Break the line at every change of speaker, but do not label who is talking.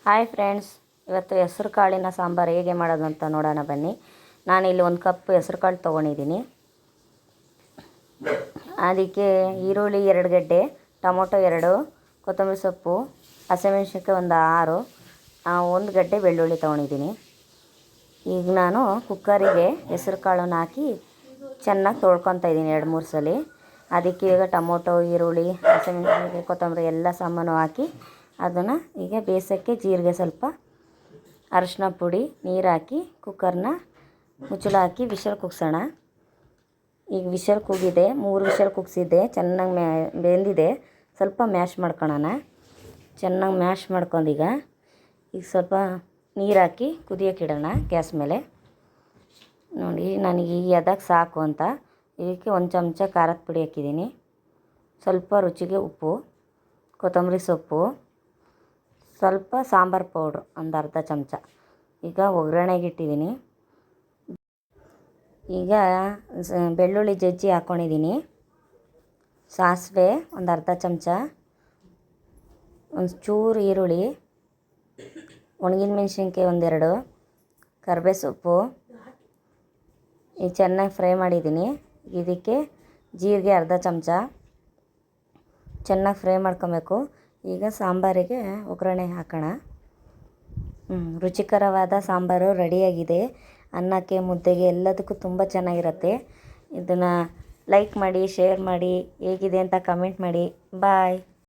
Hi friends, ಇವತ್ತು ಹೆಸ್ರು ಕಾಳಿನ ಸಾಂಬಾರು ಹೇಗೆ ಮಾಡೋದು ಅಂತ ನೋಡೋಣ ಬನ್ನಿ. ನಾನಿಲ್ಲಿ 1 ಕಪ್ ಹೆಸ್ರು ಕಾಳು ತೊಗೊಂಡಿದ್ದೀನಿ. ಅದಕ್ಕೆ ಈರುಳ್ಳಿ 2 ಗಡ್ಡೆ, ಟೊಮೊಟೊ 2, ಕೊತ್ತಂಬರಿ ಸೊಪ್ಪು, ಹಸಿಮೆಣ್ಸಿನ್ಕಾಯಿ ಒಂದು 6, 1 ಗಡ್ಡೆ ಬೆಳ್ಳುಳ್ಳಿ ತೊಗೊಂಡಿದ್ದೀನಿ. ಈಗ ನಾನು ಕುಕ್ಕರಿಗೆ ಹೆಸ್ರು ಕಾಳನ್ನು ಹಾಕಿ ಚೆನ್ನಾಗಿ ತೊಳ್ಕೊತಾ ಇದ್ದೀನಿ 2-3 ಸಲ. ಅದಕ್ಕೆ ಈಗ ಟೊಮೊಟೊ, ಈರುಳ್ಳಿ, ಹಸಿಮೆಣ್ಸಿನ್ಕಾಯಿ, ಕೊತ್ತಂಬರಿ ಎಲ್ಲ ಸಾಮಾನು ಹಾಕಿ ಅದನ್ನು ಈಗ ಬೇಯಿಸೋಕ್ಕೆ ಜೀರಿಗೆ, ಸ್ವಲ್ಪ ಅರಿಶಿನ ಪುಡಿ, ನೀರು ಹಾಕಿ ಕುಕ್ಕರ್ನ ಮುಚ್ಚಳ ಹಾಕಿ ವಿಷಲ್ ಕೂಗ್ಸೋಣ. ಈಗ ವಿಷಲ್ ಕೂಗಿದೆ, 3 ವಿಷಲ್ ಕೂಗಿಸಿದ್ದೆ, ಚೆನ್ನಾಗಿ ಬೆಂದಿದೆ. ಸ್ವಲ್ಪ ಮ್ಯಾಶ್ ಮಾಡ್ಕೊಳ್ಳೋಣ. ಚೆನ್ನಾಗಿ ಮ್ಯಾಶ್ ಮಾಡ್ಕೊಂಡೀಗ ಸ್ವಲ್ಪ ನೀರು ಹಾಕಿ ಕುದಿಯೋಕ್ಕಿಡೋಣ ಗ್ಯಾಸ್ ಮೇಲೆ. ನೋಡಿ, ನನಗೆ ಈ ಅದಕ್ಕೆ ಸಾಕು ಅಂತ ಇದಕ್ಕೆ 1 ಚಮಚ ಖಾರದ ಪುಡಿ ಹಾಕಿದ್ದೀನಿ, ಸ್ವಲ್ಪ ರುಚಿಗೆ ಉಪ್ಪು, ಕೊತ್ತಂಬರಿ ಸೊಪ್ಪು, ಸ್ವಲ್ಪ ಸಾಂಬಾರು ಪೌಡ್ರು ಒಂದು ಅರ್ಧ ಚಮಚ. ಈಗ ಒಗ್ಗರಣೆಗೆ ಇಟ್ಟಿದ್ದೀನಿ. ಈಗ ಬೆಳ್ಳುಳ್ಳಿ ಜಜ್ಜಿ ಹಾಕ್ಕೊಂಡಿದ್ದೀನಿ, ಸಾಸಿವೆ ಒಂದು ಅರ್ಧ ಚಮಚ, ಒಂದು ಚೂರು ಈರುಳ್ಳಿ, ಒಣಗಿದ ಮೆಣಸಿನ್ಕಾಯಿ 1-2, ಕರಿಬೇವು ಸೊಪ್ಪು ಈಗ ಚೆನ್ನಾಗಿ ಫ್ರೈ ಮಾಡಿದ್ದೀನಿ. ಇದಕ್ಕೆ ಜೀರಿಗೆ ಅರ್ಧ ಚಮಚ, ಚೆನ್ನಾಗಿ ಫ್ರೈ ಮಾಡ್ಕೊಬೇಕು. ಈಗ ಸಾಂಬಾರಿಗೆ ಒಗ್ಗರಣೆ ಹಾಕೋಣ. ರುಚಿಕರವಾದ ಸಾಂಬಾರು ರೆಡಿಯಾಗಿದೆ. ಅನ್ನಕ್ಕೆ, ಮುದ್ದೆಗೆ ಎಲ್ಲದಕ್ಕೂ ತುಂಬ ಚೆನ್ನಾಗಿರುತ್ತೆ. ಇದನ್ನು ಲೈಕ್ ಮಾಡಿ, ಶೇರ್ ಮಾಡಿ, ಹೇಗಿದೆ ಅಂತ ಕಮೆಂಟ್ ಮಾಡಿ. ಬಾಯ್.